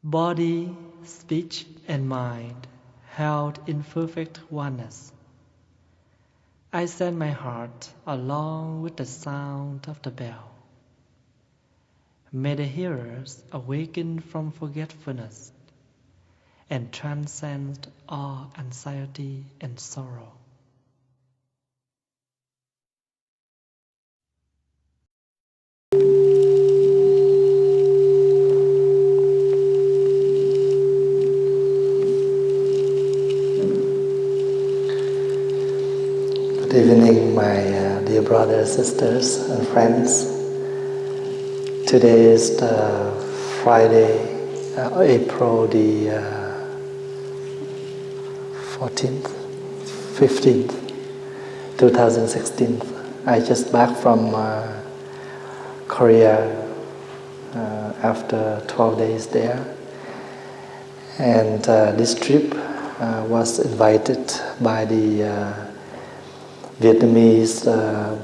Body, speech, and mind held in perfect oneness. I send my heart along with the sound of the bell. May the hearers awaken from forgetfulness and transcend all anxiety and sorrow. Good evening, my dear brothers, sisters, and friends. Today is the Friday, April the 14th, 15th, 2016. I just back from Korea after 12 days there. And this trip was invited by the Vietnamese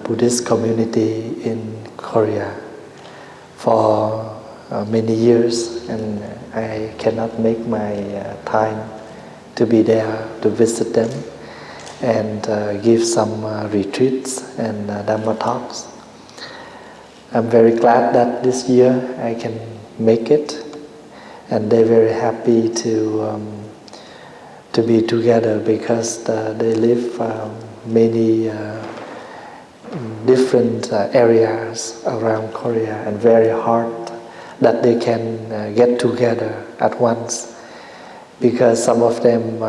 Buddhist community in Korea for many years, and I cannot make my time to be there to visit them and give some retreats and Dhamma talks. I'm very glad that this year I can make it, and they're very happy to be together because they live many different areas around Korea, and very hard that they can get together at once, because some of them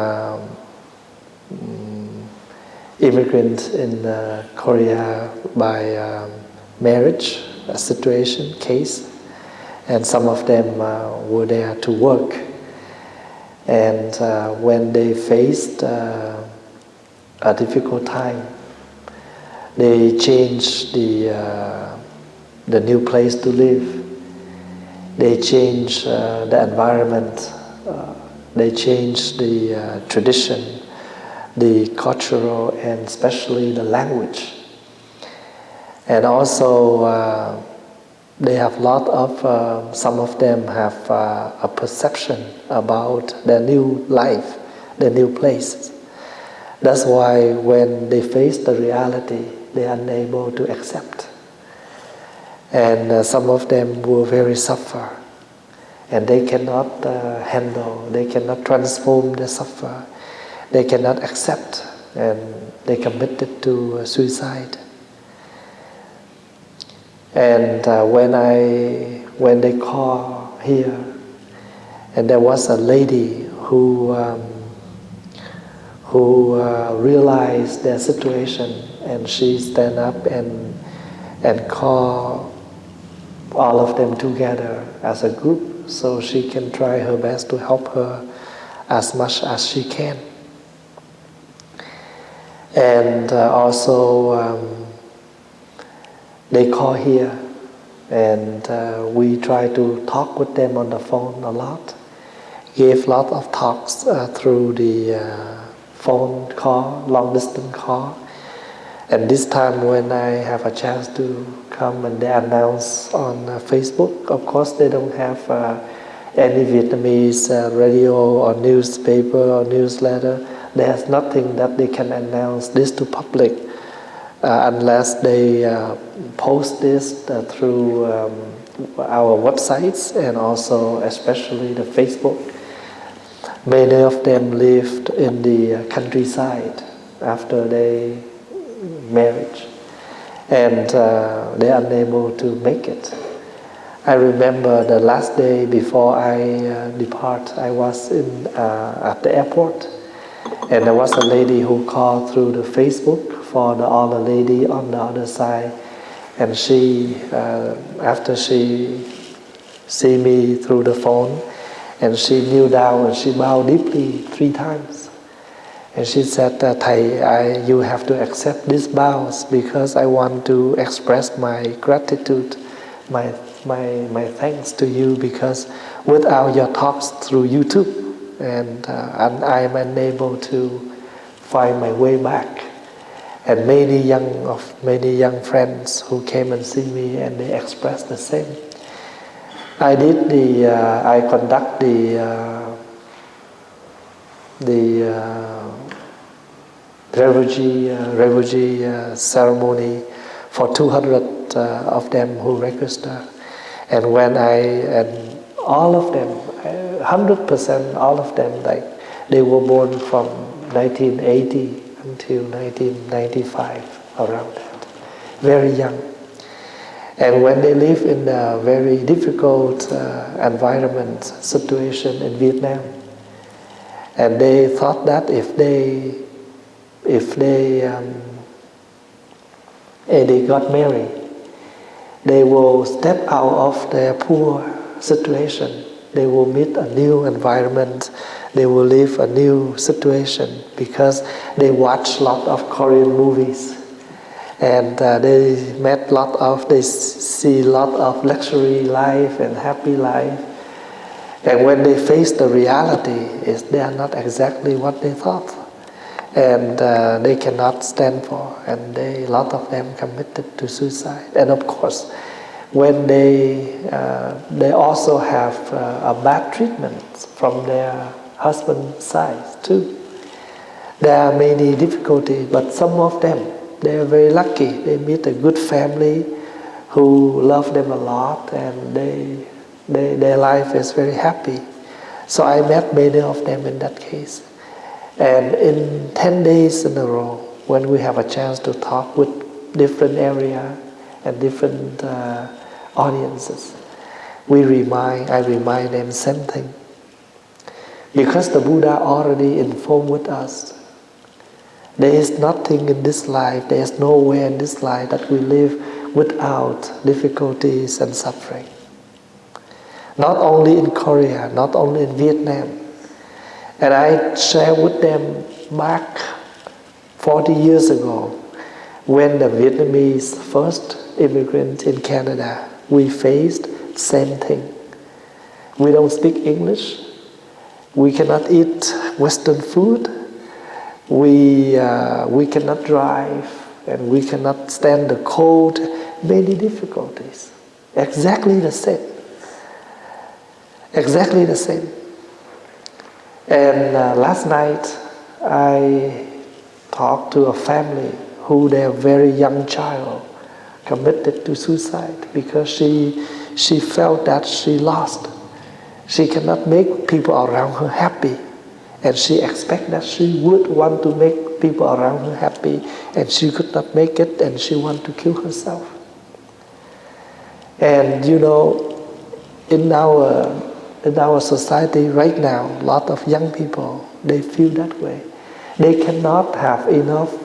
immigrants in Korea by marriage situation case, and some of them were there to work, and when they faced a difficult time, they changed the new place to live. They changed the environment. They changed the tradition, the cultural, and especially the language. And also, they have a lot of. Some of them have a perception about their new life, their new place. That's why when they face the reality, they are unable to accept. And some of them will very suffer. And they cannot handle, they cannot transform the suffer. They cannot accept, and they committed to suicide. And when they call here, and there was a lady who realized their situation, and she stand up and call all of them together as a group, so she can try her best to help her as much as she can. And also they call here, and we try to talk with them on the phone a lot, gave a lot of talks through the phone call, long distance call. And this time when I have a chance to come and they announce on Facebook, of course they don't have any Vietnamese radio or newspaper or newsletter. There's nothing that they can announce this to public unless they post this through our websites, and also especially the Facebook. Many of them lived in the countryside after their marriage, and they're unable to make it. I remember the last day before I depart, I was at the airport, and there was a lady who called through the Facebook for the other lady on the other side, and she, after she see me through the phone, and she kneel down and she bowed deeply 3 times. And she said, Thầy, you have to accept these bows because I want to express my gratitude, my thanks to you, because without your talks through YouTube, and I am unable to find my way back. And many young friends who came and see me, and they expressed the same. I did I conduct the refugee ceremony for 200 of them who register, and all of them, 100%, all of them, like they were born from 1980 until 1995, around that, very young. And when they live in a very difficult environment, situation in Vietnam, and they thought that if they got married, they will step out of their poor situation. They will meet a new environment. They will live a new situation because they watch a lot of Korean movies, and they see a lot of luxury life and happy life. And when they face the reality, they are not exactly what they thought, and they cannot stand for. And a lot of them committed to suicide. And of course, when they also have a bad treatment from their husband's side too. There are many difficulties, but some of them, they are very lucky. They meet a good family who love them a lot, and their life is very happy. So I met many of them in that case. And in 10 days in a row, when we have a chance to talk with different area and different audiences, I remind them same thing. Because the Buddha already informed with us, there is nothing in this life, there is nowhere in this life that we live without difficulties and suffering. Not only in Korea, not only in Vietnam. And I share with them back 40 years ago, when the Vietnamese first immigrant in Canada, we faced same thing. We don't speak English. We cannot eat Western food. We cannot drive, and we cannot stand the cold. Many difficulties. Exactly the same. Exactly the same. And last night, I talked to a family who their very young child committed to suicide because she felt that she lost. She cannot make people around her happy, and she expected that she would want to make people around her happy, and she could not make it, and she wanted to kill herself. And you know, in our society right now, a lot of young people, they feel that way. They cannot have enough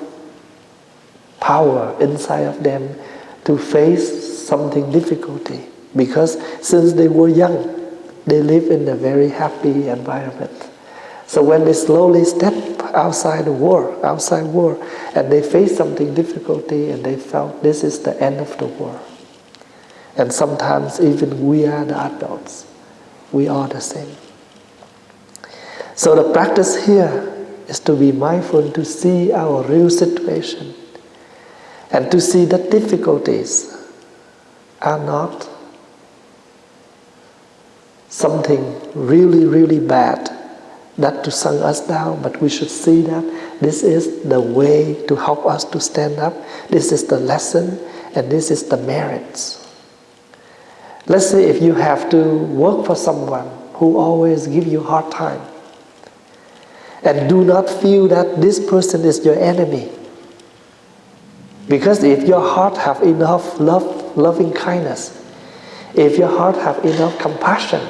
power inside of them to face something difficulty, because since they were young, they live in a very happy environment. So when they slowly step outside world, and they face something difficulty, and they felt this is the end of the world. And sometimes even we are the adults, we are the same. So the practice here is to be mindful, to see our real situation, and to see that difficulties are not something really, really bad that to sunk us down, but we should see that this is the way to help us to stand up. This is the lesson, and this is the merits. Let's say if you have to work for someone who always give you a hard time, and do not feel that this person is your enemy. Because if your heart have enough love, loving kindness, if your heart have enough compassion,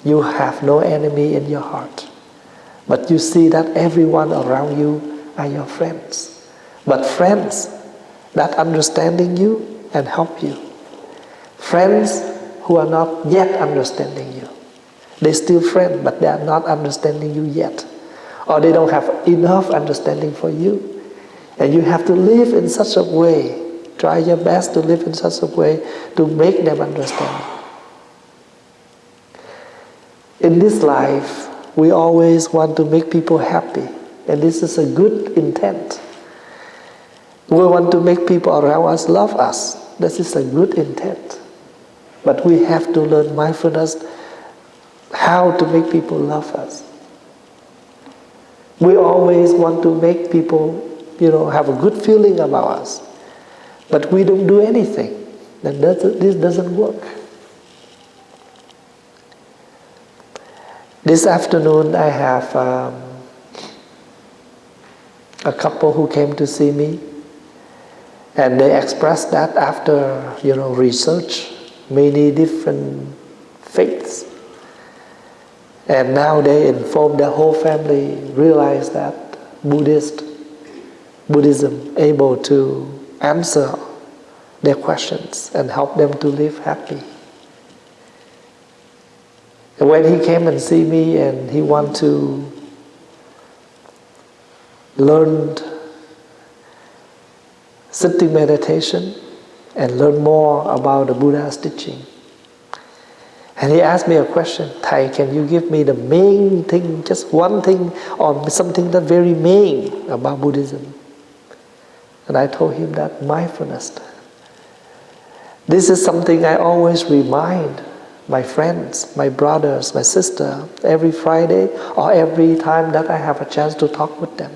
you have no enemy in your heart. But you see that everyone around you are your friends. But friends that understanding you and help you. Friends who are not yet understanding you. They're still friends, but they are not understanding you yet. Or they don't have enough understanding for you. And you have to live in such a way, try your best to live in such a way to make them understand. In this life, we always want to make people happy. And this is a good intent. We want to make people around us love us. This is a good intent. But we have to learn mindfulness, how to make people love us. We always want to make people, have a good feeling about us. But we don't do anything. Then this doesn't work. This afternoon I have a couple who came to see me, and they expressed that after research many different faiths, and now they inform their whole family, realize that Buddhism able to answer their questions and help them to live happy. And when he came and see me and he want to learn sitting meditation and learn more about the Buddha's teaching, and he asked me a question, Thầy, can you give me the main thing, just one thing, or something that very main about Buddhism? And I told him that mindfulness. This is something I always remind my friends, my brothers, my sister, every Friday or every time that I have a chance to talk with them.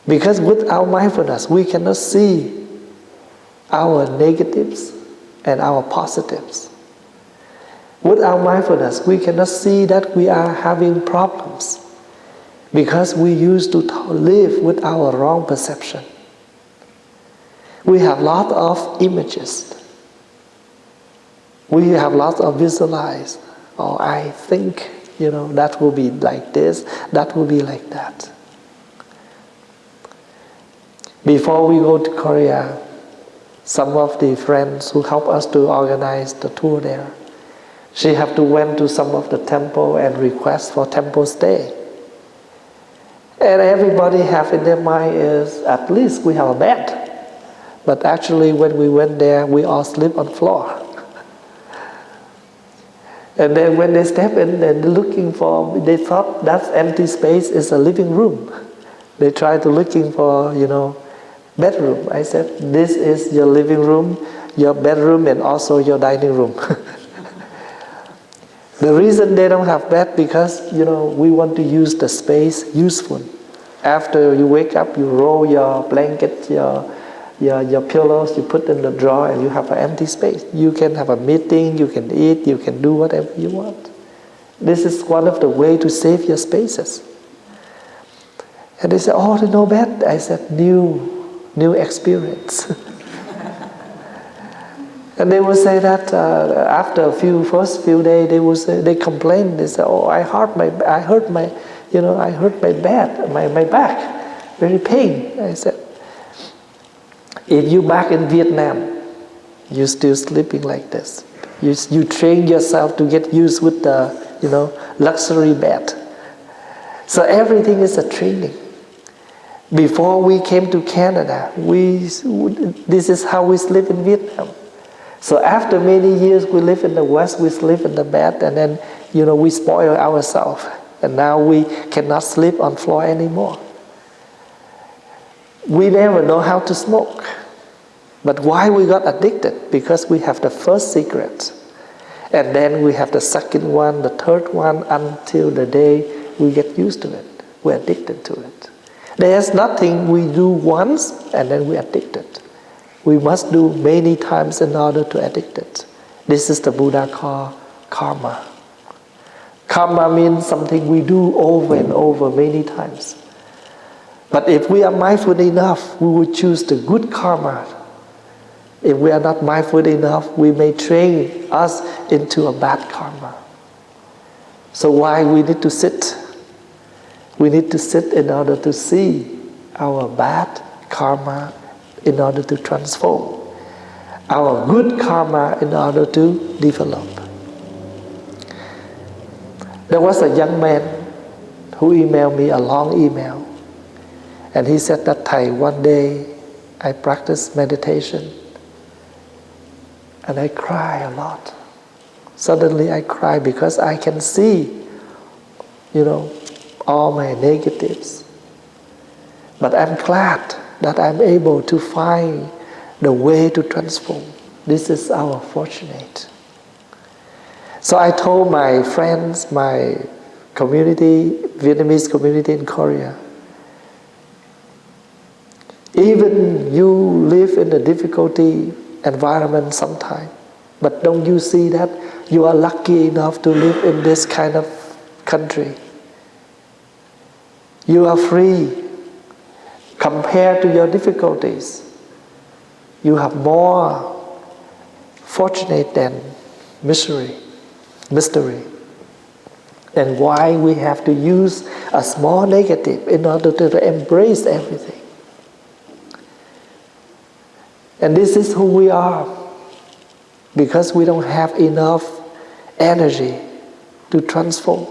Because without mindfulness, we cannot see our negatives and our positives. Without mindfulness, we cannot see that we are having problems because we used to live with our wrong perception. We have lots of images. We have lots of visualize. Oh, I think, that will be like this, that will be like that. Before we go to Korea, some of the friends who help us to organize the tour there, she have to went to some of the temple and request for temple stay. And everybody have in their mind is, at least we have a bed. But actually when we went there, we all sleep on floor. And then when they step in and looking for, they thought that empty space is a living room. They tried to looking for, bedroom. I said, this is your living room, your bedroom, and also your dining room. The reason they don't have bed because, we want to use the space useful. After you wake up, you roll your blanket, your pillows, you put in the drawer, and you have an empty space. You can have a meeting, you can eat, you can do whatever you want. This is one of the ways to save your spaces. And they said, oh, there's no bed. I said, new experience. And they will say that after first few days, they complain. They say, oh, I hurt my back, very pain. I said, if you back in Vietnam, you still sleeping like this. You train yourself to get used with the, luxury bed. So everything is a training. Before we came to Canada, this is how we sleep in Vietnam. So after many years we live in the West, we sleep in the bed, and then, we spoil ourselves. And now we cannot sleep on floor anymore. We never know how to smoke. But why we got addicted? Because we have the first cigarette. And then we have the second one, the third one, until the day we get used to it. We're addicted to it. There's nothing we do once and then we're addicted. We must do many times in order to addict it. This is the Buddha called karma. Karma means something we do over and over many times. But if we are mindful enough, we will choose the good karma. If we are not mindful enough, we may train us into a bad karma. So why we need to sit? We need to sit in order to see our bad karma in order to transform. Our good karma in order to develop. There was a young man who emailed me a long email. And he said that, Thầy, one day I practiced meditation and I cry a lot. Suddenly I cry because I can see, all my negatives. But I'm glad that I'm able to find the way to transform. This is our fortunate. So I told my friends, my community, Vietnamese community in Korea, even you live in a difficulty environment sometime, but don't you see that you are lucky enough to live in this kind of country? You are free compared to your difficulties. You have more fortunate than mystery. And why we have to use a small negative in order to embrace everything. And this is who we are, because we don't have enough energy to transform.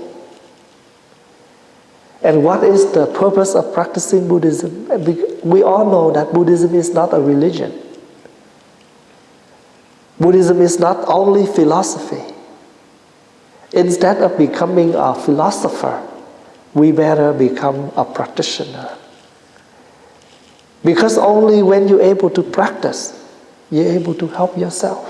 And what is the purpose of practicing Buddhism? We all know that Buddhism is not a religion. Buddhism is not only philosophy. Instead of becoming a philosopher, we better become a practitioner. Because only when you're able to practice, you're able to help yourself.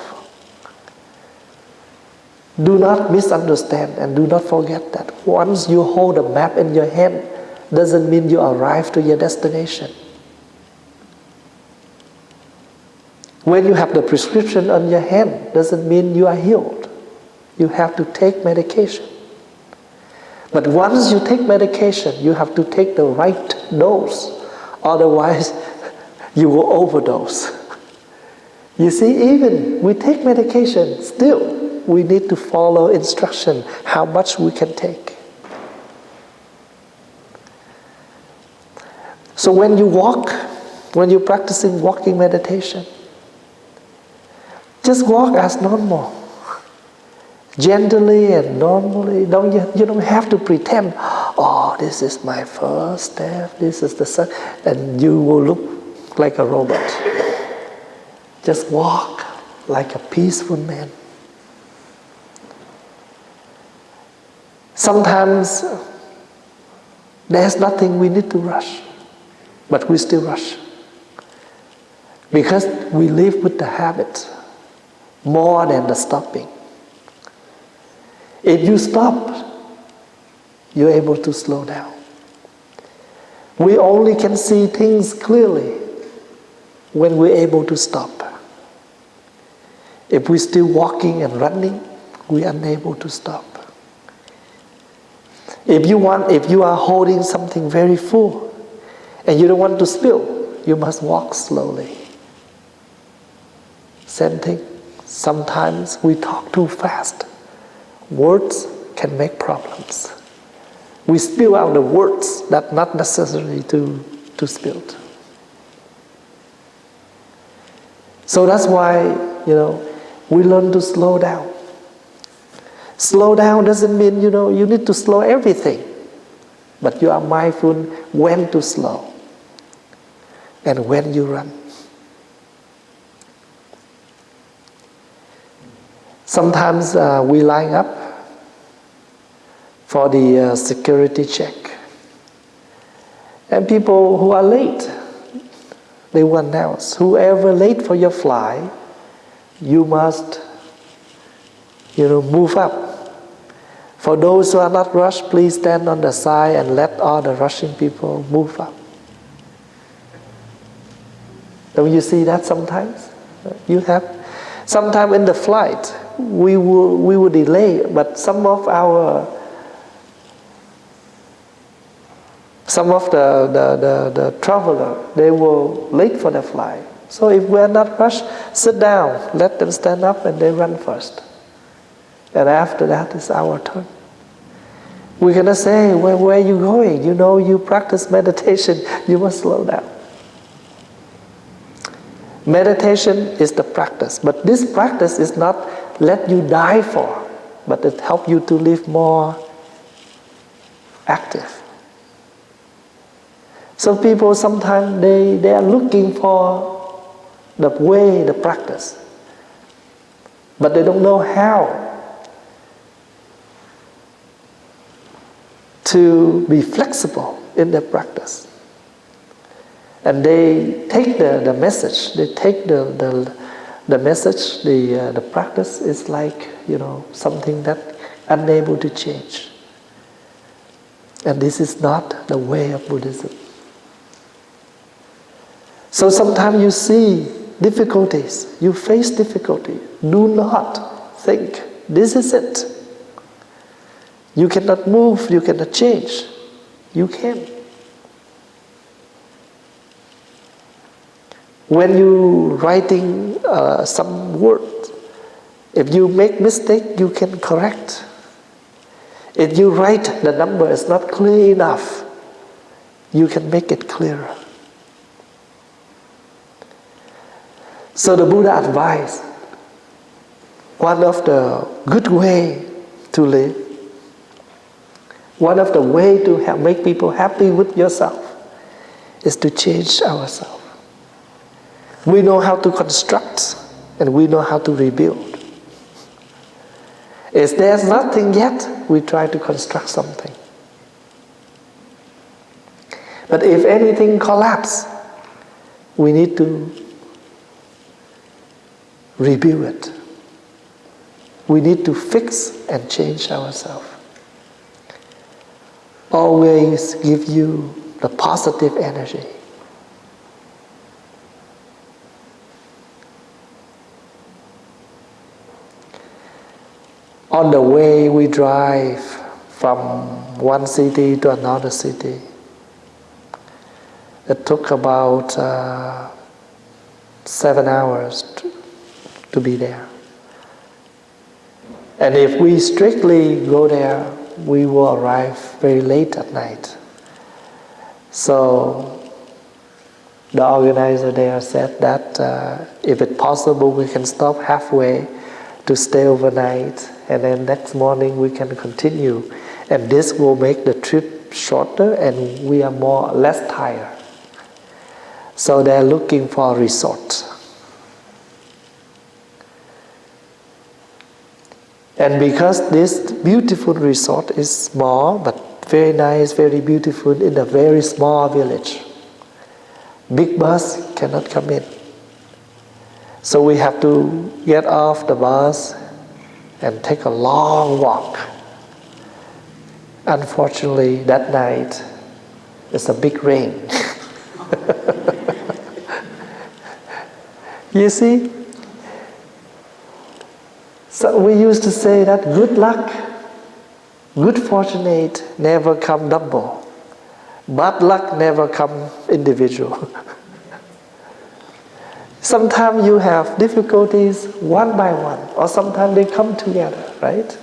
Do not misunderstand and do not forget that once you hold a map in your hand, doesn't mean you arrive to your destination. When you have the prescription on your hand, doesn't mean you are healed. You have to take medication. But once you take medication, you have to take the right dose. Otherwise, you will overdose. You see, even we take medication, still we need to follow instruction how much we can take. So when you walk, when you're practicing walking meditation, just walk as normal. Gently and normally. You don't have to pretend, oh, this is my first step, this is the second, and you will look like a robot. Just walk like a peaceful man. Sometimes there's nothing we need to rush, but we still rush. Because we live with the habit more than the stopping. If you stop, you're able to slow down. We only can see things clearly when we're able to stop. If we're still walking and running, we're unable to stop. If you are holding something very full and you don't want to spill, you must walk slowly. Same thing. Sometimes we talk too fast. Words can make problems. We spill out the words that not necessary to spill. So that's why, we learn to slow down. Slow down doesn't mean, you need to slow everything. But you are mindful when to slow and when you run. Sometimes we line up for the security check. And people who are late, they will announce, whoever late for your flight, you must, move up. For those who are not rushed, please stand on the side and let all the rushing people move up. Don't you see that sometimes? Sometimes in the flight, we will delay, but some of the traveler, they were late for the flight. So if we are not rushed, sit down, let them stand up and they run first. And after that is our turn. We're going to say, where are you going? You practice meditation, you must slow down. Meditation is the practice, but this practice is not let you die for, but it helps you to live more active. So people sometimes they are looking for the way, the practice, but they don't know how to be flexible in their practice. And they take the message, they take the the message, the practice is like, something that unable to change. And this is not the way of Buddhism. So sometimes you see difficulties, you face difficulty. Do not think, this is it. You cannot move, you cannot change. You can. When you writing some words, if you make mistake, you can correct. If you write the number is not clear enough, you can make it clearer. So the Buddha advised, one of the good way to live, one of the way to make people happy with yourself is to change ourselves. We know how to construct and we know how to rebuild. If there's nothing yet, we try to construct something. But if anything collapses, we need to rebuild it. We need to fix and change ourselves. Always give you the positive energy. On the way we drive from one city to another city, it took about 7 hours to be there. And if we strictly go there, we will arrive very late at night. So the organizer there said that if it's possible, we can stop halfway to stay overnight, and then next morning we can continue. And this will make the trip shorter and we are less tired. So they're looking for a resort. And because this beautiful resort is small, but very nice, very beautiful, in a very small village, big bus cannot come in. So we have to get off the bus and take a long walk. Unfortunately, that night, it's a big rain. You see? So we used to say that good luck, good fortunate never come double. Bad luck never come individual. Sometimes you have difficulties one by one, or sometimes they come together, right?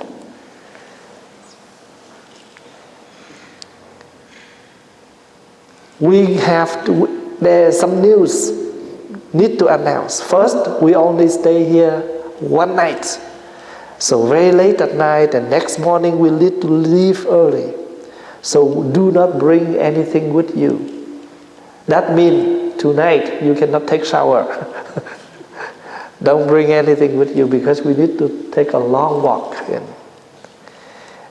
There's some news need to announce. First, we only stay here one night. So very late at night, and next morning we need to leave early. So do not bring anything with you. That means tonight you cannot take shower. Don't bring anything with you because we need to take a long walk in.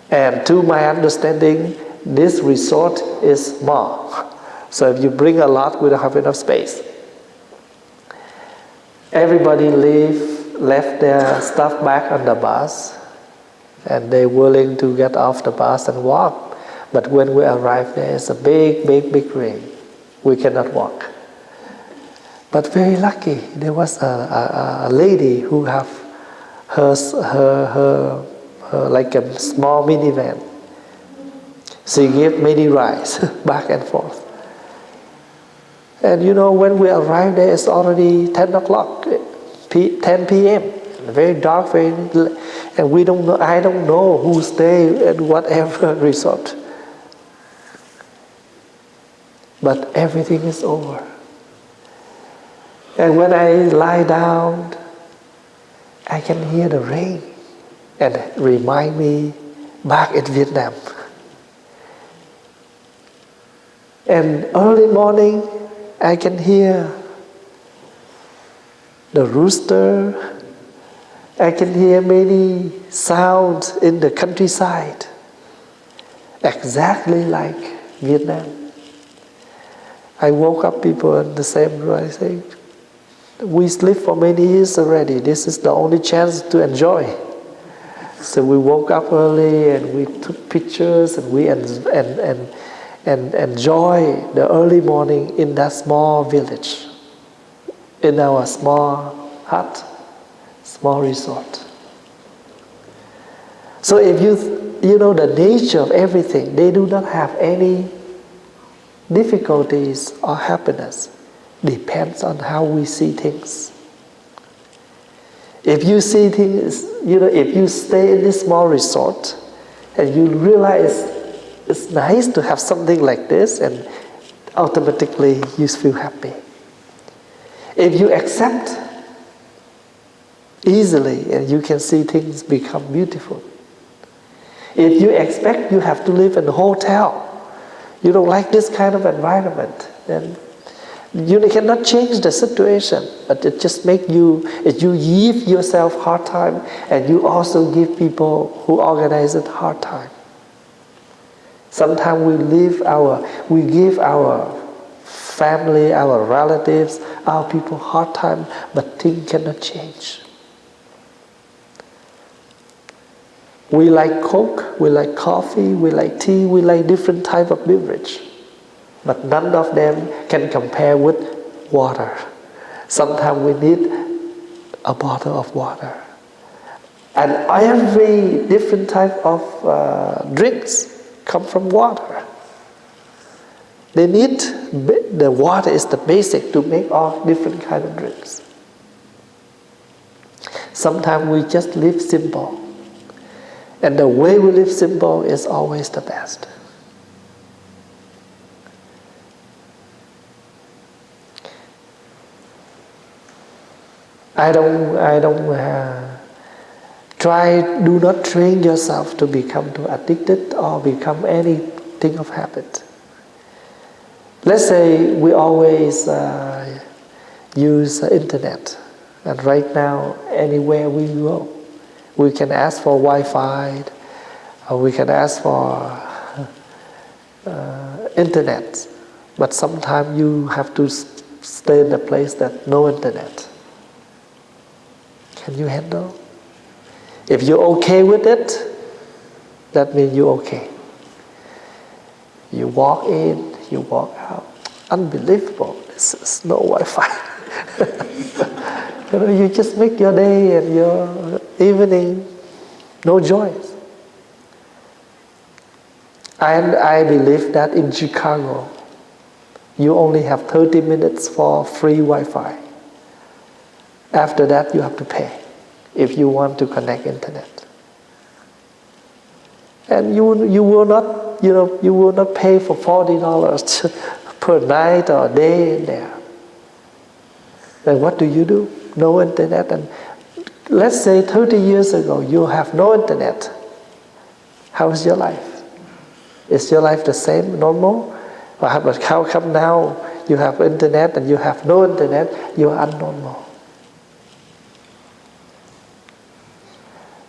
And to my understanding, this resort is small. So if you bring a lot, we don't have enough space. Everybody left their stuff back on the bus, and they're willing to get off the bus and walk. But when we arrive there, it's a big rain. We cannot walk. But very lucky, there was a lady who have her like a small minivan. She gave many rides back and forth. And when we arrived there, it's already 10 o'clock, 10 p.m. Very dark, and we don't know. I don't know who stay at whatever resort. But everything is over. And when I lie down, I can hear the rain, and it remind me back in Vietnam. And early morning, I can hear the rooster. I can hear many sounds in the countryside, exactly like Vietnam. I woke up people in the same room. I say, We lived for many years already. This is the only chance to enjoy. So we woke up early and we took pictures and we enjoy the early morning in that small village, in our small hut, small resort. So if you know the nature of everything, they do not have any difficulties or happiness. Depends on how we see things. If you see things, if you stay in this small resort and you realize it's nice to have something like this, and automatically you feel happy. If you accept easily and you can see things become beautiful. If you expect you have to live in a hotel, you don't like this kind of environment, then you cannot change the situation, but it just make you, if you give yourself hard time, and you also give people who organize it hard time. Sometimes we give our family, our relatives, our people hard time, but things cannot change. We like Coke, we like coffee, we like tea, we like different type of beverage. But none of them can compare with water. Sometimes we need a bottle of water. And every different type of drinks come from water. They need, the water is the basic to make all different kind of drinks. Sometimes we just live simple. And the way we live simple is always the best. Do not train yourself to become too addicted or become anything of habit. Let's say we always use internet, and right now anywhere we go, we can ask for Wi-Fi, or we can ask for internet, but sometimes you have to stay in a place that no internet. Can you handle? If you're okay with it, that means you're okay. You walk in, you walk out. Unbelievable. This is no Wi-Fi. You just make your day and your evening no joys. And I believe that in Chicago, you only have 30 minutes for free Wi-Fi. After that, you have to pay if you want to connect internet. And you will not pay for $40 per night or day in there. Then what do? No internet. And let's say 30 years ago, you have no internet. How is your life? Is your life the same, normal? But how come now you have internet and you have no internet, you are abnormal?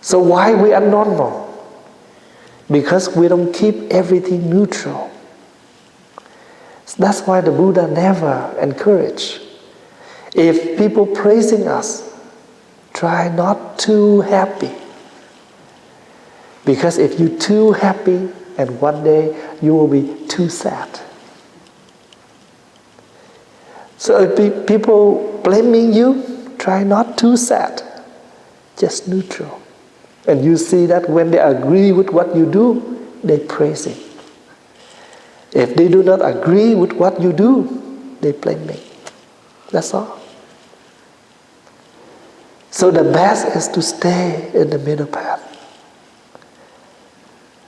So why we are normal? Because we don't keep everything neutral. That's why the Buddha never encouraged. If people praising us, try not too happy. Because if you're too happy, and one day you will be too sad. So if people blaming you, try not too sad, just neutral. And you see that when they agree with what you do, they praise it. If they do not agree with what you do, they blame me. That's all. So the best is to stay in the middle path.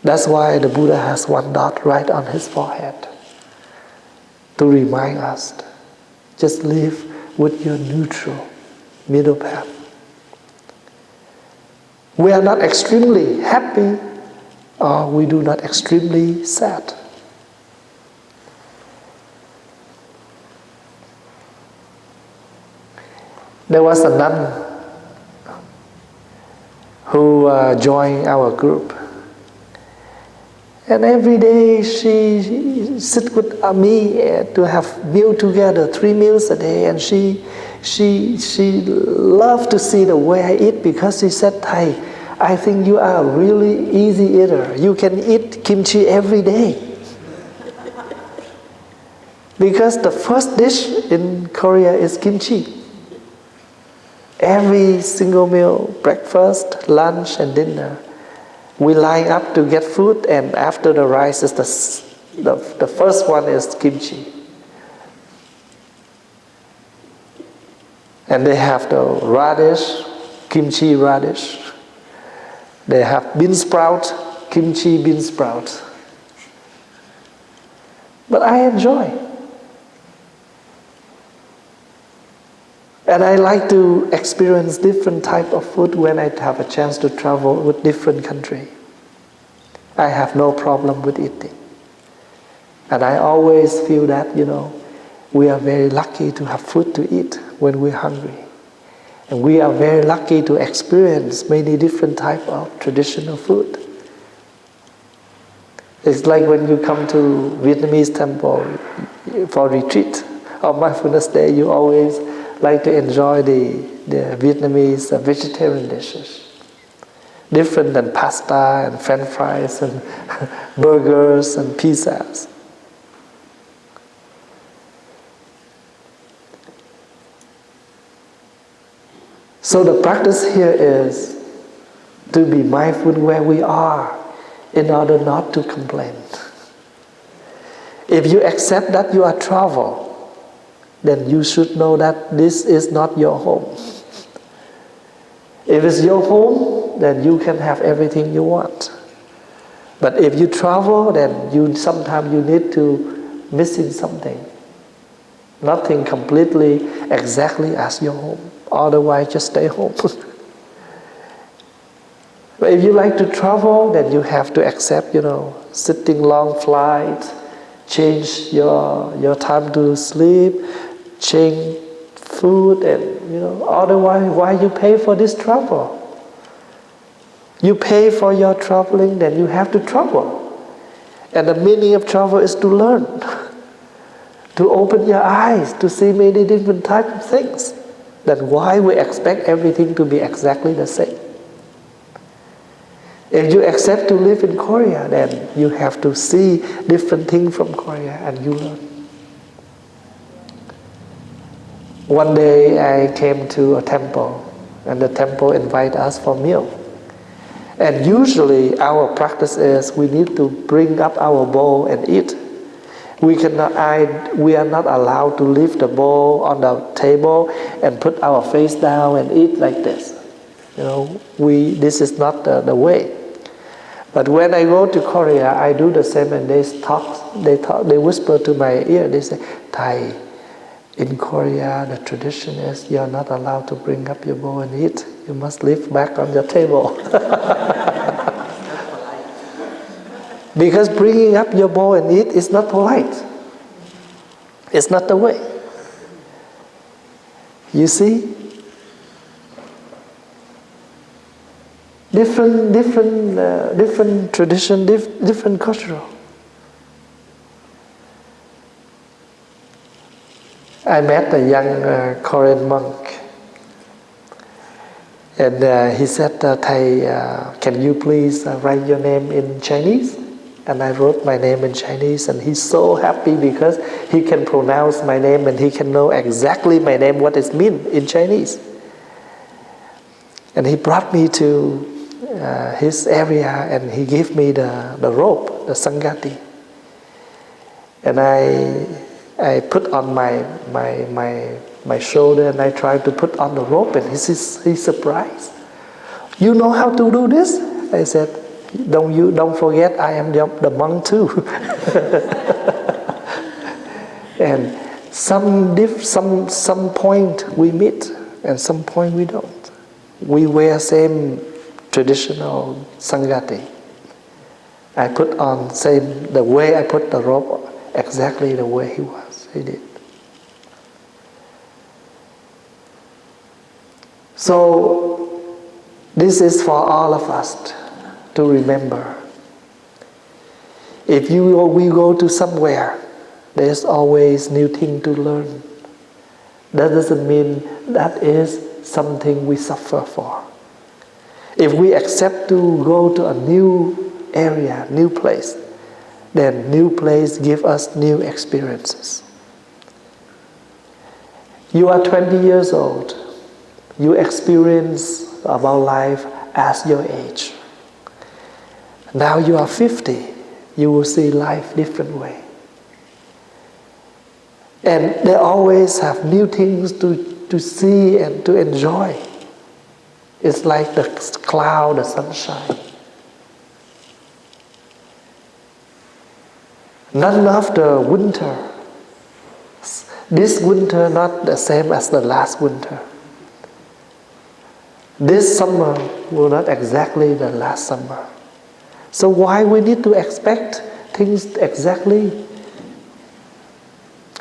That's why the Buddha has one dot right on his forehead to remind us, just live with your neutral middle path. We are not extremely happy, or we do not extremely sad. There was a nun who joined our group, And every day she sit with me to have meal together, 3 meals a day. And she loved to see the way I eat, because she said, Thầy, I think you are a really easy eater. You can eat kimchi every day. Because the first dish in Korea is kimchi. Every single meal, breakfast, lunch, and dinner, we line up to get food, and after the rice is the first one is kimchi. And they have the radish, kimchi radish. They have bean sprout, kimchi bean sprout. But I enjoy. And I like to experience different type of food when I have a chance to travel with different country. I have no problem with eating. And I always feel that, we are very lucky to have food to eat when we're hungry. And we are very lucky to experience many different type of traditional food. It's like when you come to Vietnamese temple for retreat or mindfulness day, you always like to enjoy the Vietnamese vegetarian dishes. Different than pasta and french fries and burgers and pizzas. So the practice here is to be mindful where we are in order not to complain. If you accept that you are travel, then you should know that this is not your home. If it's your home, then you can have everything you want. But if you travel, then sometimes you need to missing something. Nothing completely exactly as your home. Otherwise, just stay home. But if you like to travel, then you have to accept, sitting long flights, change your time to sleep, change food, and otherwise, why you pay for this travel? You pay for your traveling, then you have to travel. And the meaning of travel is to learn, to open your eyes, to see many different types of things. Then why we expect everything to be exactly the same? If you accept to live in Korea, then you have to see different things from Korea and you learn. One day I came to a temple, and the temple invited us for meal. And usually our practice is we need to bring up our bowl and eat. We are not allowed to leave the bowl on the table and put our face down and eat like this. This is not the way. But when I go to Korea, I do the same, and they whisper to my ear. They say, Thầy, in Korea, the tradition is you are not allowed to bring up your bowl and eat. You must leave back on your table. Because bringing up your bowl and eat is not polite. It's not the way. You see? Different tradition, different culture. I met a young Korean monk, and he said, Thầy, can you please write your name in Chinese? And I wrote my name in Chinese, and he's so happy because he can pronounce my name and he can know exactly my name, what it means in Chinese. And he brought me to his area, and he gave me the rope, the sangati. And I put on my shoulder, and I tried to put on the rope, and he's surprised. You know how to do this? I said, don't forget I am the monk too. And some point we meet, and some point we don't. We wear same traditional sangati. I put on the way I put the rope, exactly the way he did. So this is for all of us to remember. If we go to somewhere, there's always new thing to learn. That doesn't mean that is something we suffer for. If we accept to go to a new area, new place, then new place give us new experiences. You are 20 years old. You experience about life as your age. Now you are 50. You will see life different way. And they always have new things to see and to enjoy. It's like the cloud, the sunshine. None of the winter. This winter not the same as the last winter. This summer will not exactly the last summer. So why we need to expect things exactly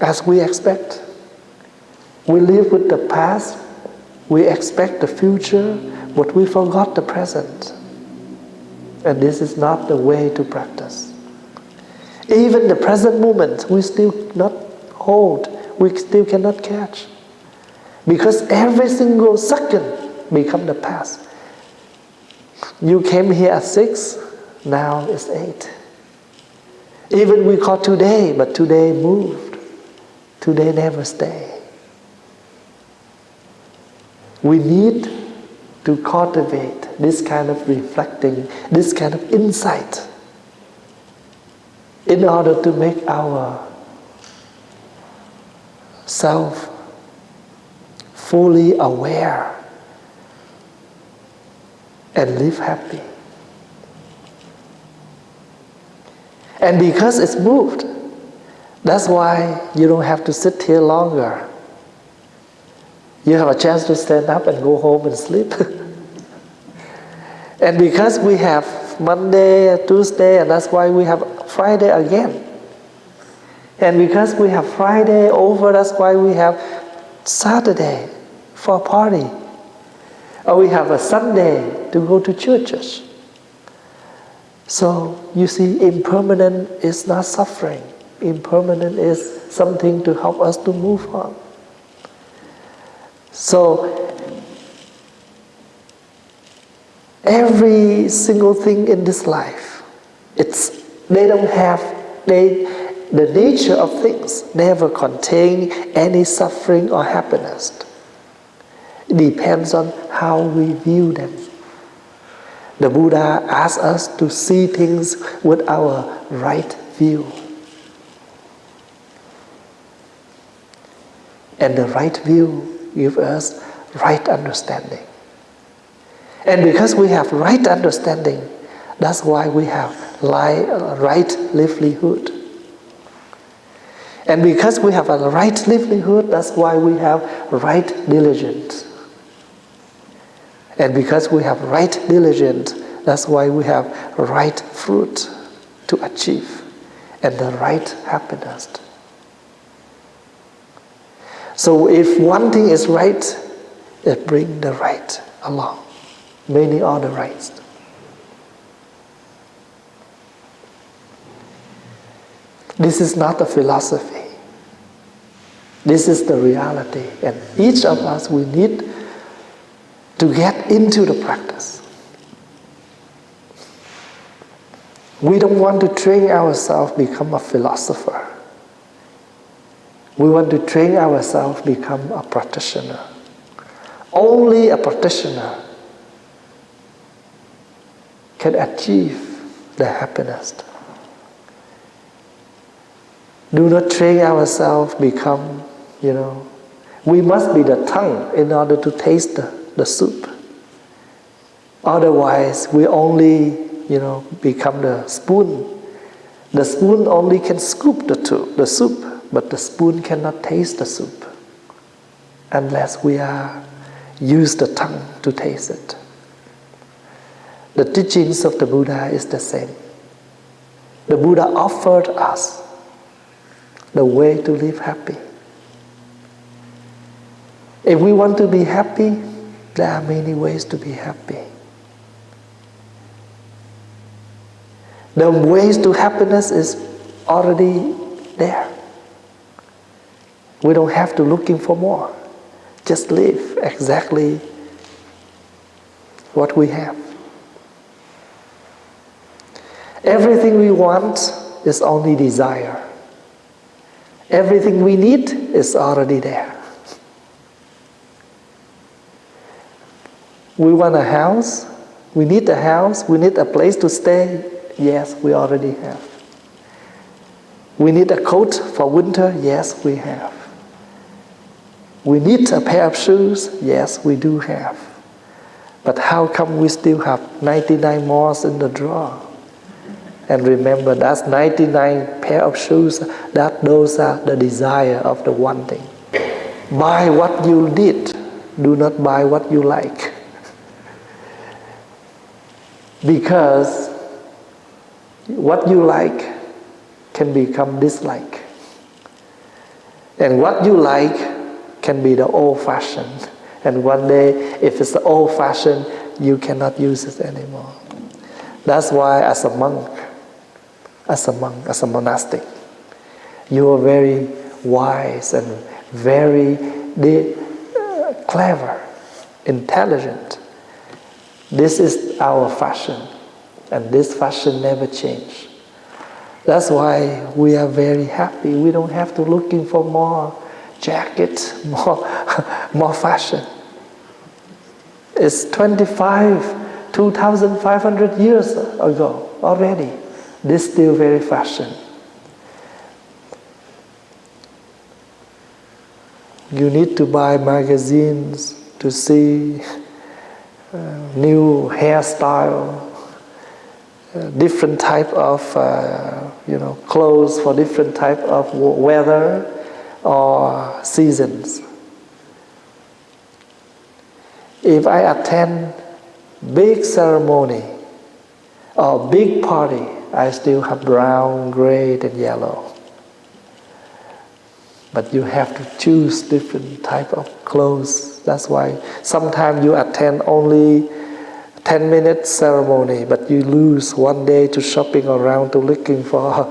as we expect? We live with the past, we expect the future, but we forgot the present. And this is not the way to practice. Even the present moment, we still not hold, we still cannot catch. Because every single second become the past. You came here at 6, now it's 8. Even we call today, but today moved. Today never stay. We need to cultivate this kind of reflecting, this kind of insight in order to make our self fully aware and live happy. And because it's moved, that's why you don't have to sit here longer. You have a chance to stand up and go home and sleep. And because we have Monday, Tuesday, and that's why we have Friday again. And because we have Friday over, that's why we have Saturday for a party. Or we have a Sunday to go to churches. So you see, impermanent is not suffering. Impermanent is something to help us to move on. So every single thing in this life, the nature of things never contain any suffering or happiness. It depends on how we view them. The Buddha asks us to see things with our right view. And the right view gives us right understanding. And because we have right understanding, that's why we have right livelihood. And because we have a right livelihood, that's why we have right diligence. And because we have right diligence, that's why we have right fruit to achieve and the right happiness. So if one thing is right, it brings the right along. Many other rights. This is not a philosophy. This is the reality. And each of us, we need to get into the practice. We don't want to train ourselves become a philosopher. We want to train ourselves become a practitioner. Only a practitioner can achieve the happiness. Do not train ourselves become, we must be the tongue in order to taste the soup. Otherwise, we only, become the spoon. The spoon only can scoop the soup, but the spoon cannot taste the soup unless we use the tongue to taste it. The teachings of the Buddha is the same. The Buddha offered us the way to live happy. If we want to be happy, there are many ways to be happy. The ways to happiness is already there. We don't have to looking for more. Just live exactly what we have. Everything we want is only desire. Everything we need is already there. We want a house. We need a house. We need a place to stay. Yes, we already have. We need a coat for winter. Yes, we have. We need a pair of shoes. Yes, we do have. But how come we still have 99 more in the drawer? And remember, that's 99 pair of shoes. Those are the desire of the wanting. Buy what you need. Do not buy what you like. Because what you like can become dislike. And what you like can be the old-fashioned. And one day, if it's the old-fashioned, you cannot use it anymore. That's why as a monk, as a monastic, you are very wise and very clever, intelligent. This is our fashion, and this fashion never changes. That's why we are very happy. We don't have to looking for more jackets, more fashion. It's 2,500 years ago already. This still very fashion. You need to buy magazines to see new hairstyle, different type of clothes for different type of weather or seasons. If I attend big ceremony or big party, I still have brown, gray, and yellow. But you have to choose different type of clothes. That's why sometimes you attend only 10-minute ceremony, but you lose one day to shopping around to looking for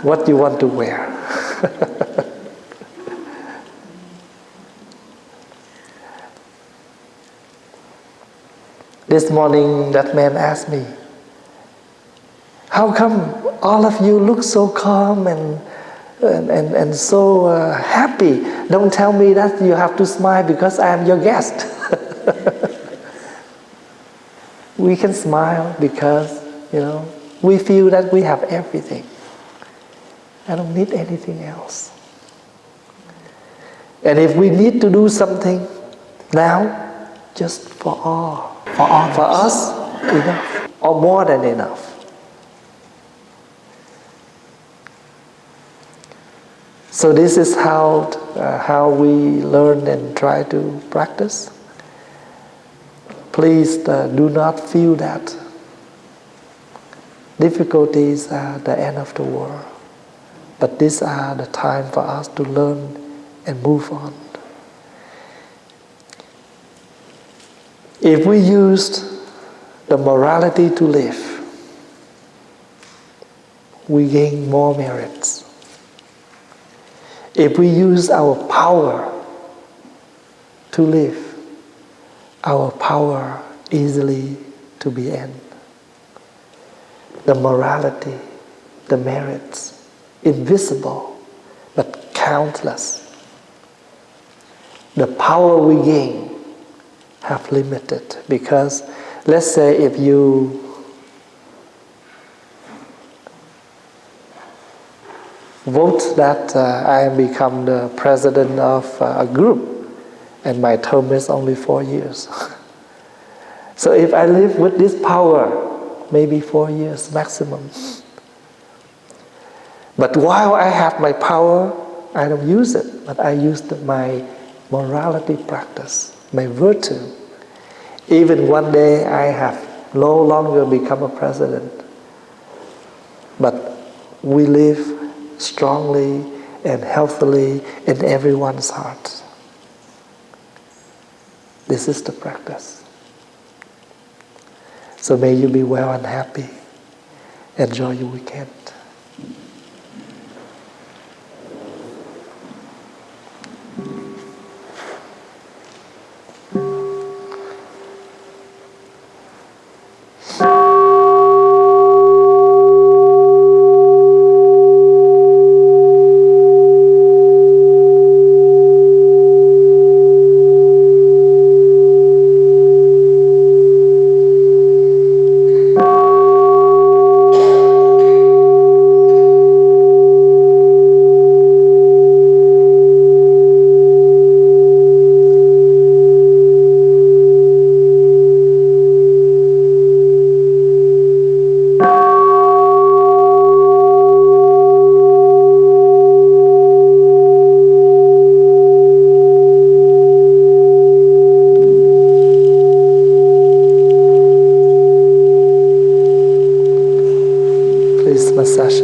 what you want to wear. This morning, that man asked me, how come all of you look so calm and so happy? Don't tell me that you have to smile because I am your guest. We can smile because, we feel that we have everything. I don't need anything else. And if we need to do something now, just for us, enough, or more than enough. So this is how we learn and try to practice. Please do not feel that difficulties are the end of the world. But these are the time for us to learn and move on. If we used the morality to live, we gain more merits. If we use our power to live, our power easily to be end. The morality, the merits, invisible but countless. The power we gain have limited, because let's say if you vote that I become the president of a group and my term is only 4 years. So if I live with this power, maybe 4 years maximum. But while I have my power, I don't use it, but I use my morality practice, my virtue. Even one day I have no longer become a president, but we live strongly and healthily in everyone's heart. This is the practice. So may you be well and happy. enjoy your weekend. Massage